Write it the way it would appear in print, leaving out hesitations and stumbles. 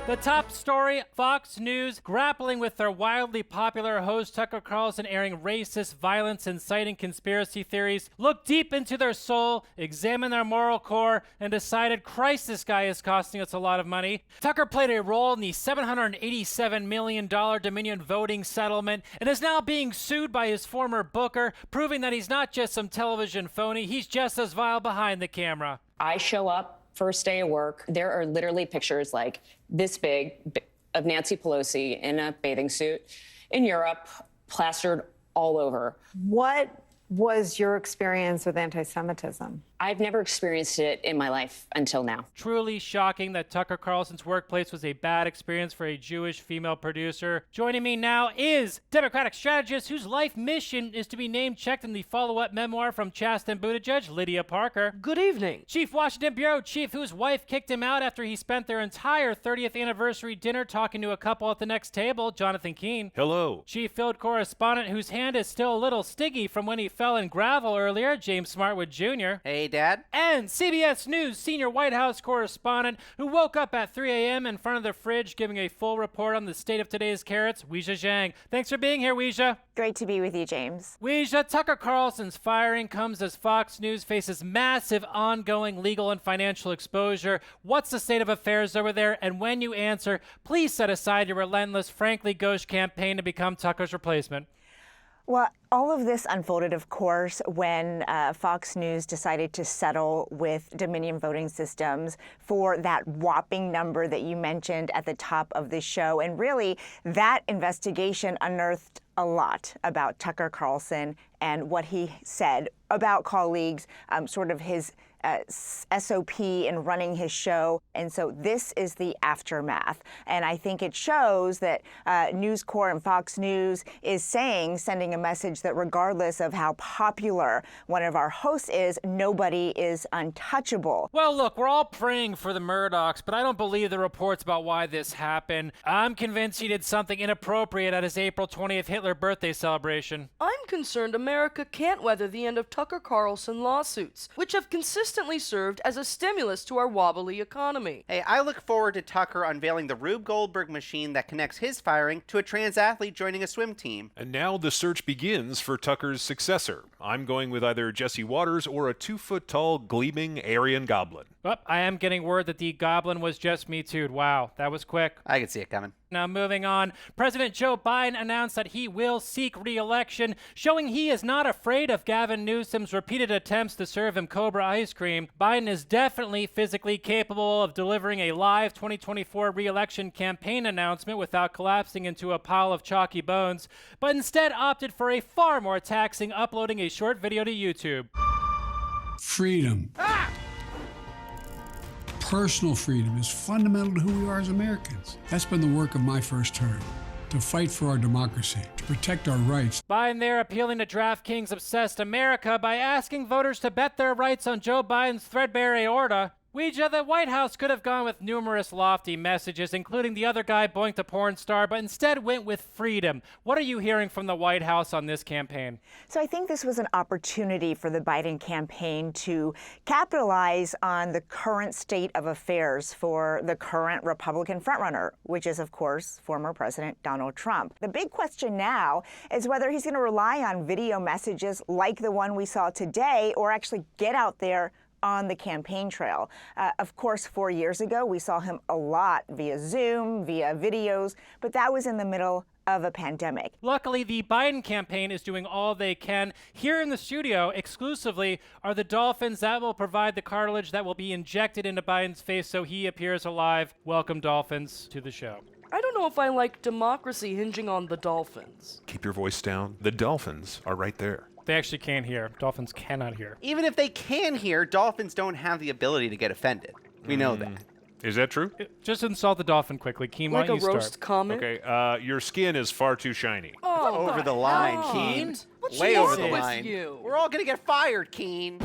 The top story, Fox News grappling with their wildly popular host Tucker Carlson airing racist, violence, inciting conspiracy theories, looked deep into their soul, examined their moral core, and decided, Christ, this guy is costing us a lot of money. Tucker played a role in the $787 million Dominion voting settlement and is now being sued by his former booker, proving that he's not just some television phony, he's just as vile behind the camera. I show up first day of work. There are literally pictures like this big of Nancy Pelosi in a bathing suit in Europe, plastered all over. What was your experience with anti-Semitism? I've never experienced it in my life until now. Truly shocking that Tucker Carlson's workplace was a bad experience for a Jewish female producer. Joining me now is Democratic strategist whose life mission is to be name-checked in the follow-up memoir from Chasten Buttigieg, Lydia Parker. Good evening. Chief Washington Bureau Chief whose wife kicked him out after he spent their entire 30th anniversary dinner talking to a couple at the next table, Jonathan Keene. Hello. Chief Field Correspondent whose hand is still a little stiggy from when he fell in gravel earlier, James Smartwood Jr. Hey, Dad. And CBS News senior White House correspondent who woke up at 3 a.m. in front of the fridge giving a full report on the state of today's carrots, Weijia Jiang. Thanks for being here, Weijia. Great to be with you, James. Weijia, Tucker Carlson's firing comes as Fox News faces massive ongoing legal and financial exposure. What's the state of affairs over there? And when you answer, please set aside your relentless, frankly gauche campaign to become Tucker's replacement. Well, all of this unfolded, of course, when Fox News decided to settle with Dominion Voting Systems for that whopping number that you mentioned at the top of the show. And really, that investigation unearthed a lot about Tucker Carlson and what he said about colleagues, sort of his SOP in running his show. And so this is the aftermath. And I think it shows that News Corp and Fox News is sending a message that regardless of how popular one of our hosts is, nobody is untouchable. Well, look, we're all praying for the Murdochs, but I don't believe the reports about why this happened. I'm convinced he did something inappropriate at his April 20th Hitler birthday celebration. I'm concerned America can't weather the end of Tucker Carlson lawsuits, which have consistently served as a stimulus to our wobbly economy. Hey, I look forward to Tucker unveiling the Rube Goldberg machine that connects his firing to a trans athlete joining a swim team. And now the search begins for Tucker's successor. I'm going with either Jesse Waters or a 2-foot-tall, gleaming Aryan goblin. Well, I am getting word that the goblin was just Me Too'd. Wow, that was quick. I could see it coming. Now moving on, President Joe Biden announced that he will seek re-election, showing he is not afraid of Gavin Newsom's repeated attempts to serve him Cobra ice cream. Biden is definitely physically capable of delivering a live 2024 re-election campaign announcement without collapsing into a pile of chalky bones, but instead opted for a far more taxing uploading a short video to YouTube. Freedom. Personal freedom is fundamental to who we are as Americans. That's been the work of my first term, to fight for our democracy, to protect our rights. Biden there appealing to DraftKings-obsessed America by asking voters to bet their rights on Joe Biden's threadbare aorta. Weijia, the White House could have gone with numerous lofty messages, including the other guy boinked a porn star, but instead went with freedom. What are you hearing from the White House on this campaign? So I think this was an opportunity for the Biden campaign to capitalize on the current state of affairs for the current Republican frontrunner, which is, of course, former President Donald Trump. The big question now is whether he's going to rely on video messages like the one we saw today or actually get out there on the campaign trail. Of course, 4 years ago, we saw him a lot via Zoom, via videos, but that was in the middle of a pandemic. Luckily, the Biden campaign is doing all they can. Here in the studio, exclusively, are the dolphins that will provide the cartilage that will be injected into Biden's face so he appears alive. Welcome, dolphins, to the show. I don't know if I like democracy hinging on the dolphins. Keep your voice down. The dolphins are right there. They actually can't hear. Dolphins cannot hear. Even if they can hear, dolphins don't have the ability to get offended. We know that. Is that true? Just insult the dolphin quickly. Keene, why Like don't a you roast start? comment? Okay, your skin is far too shiny. Oh, Over the line, Keene. What's Way wrong over the with line. you? We're all gonna get fired, Keene.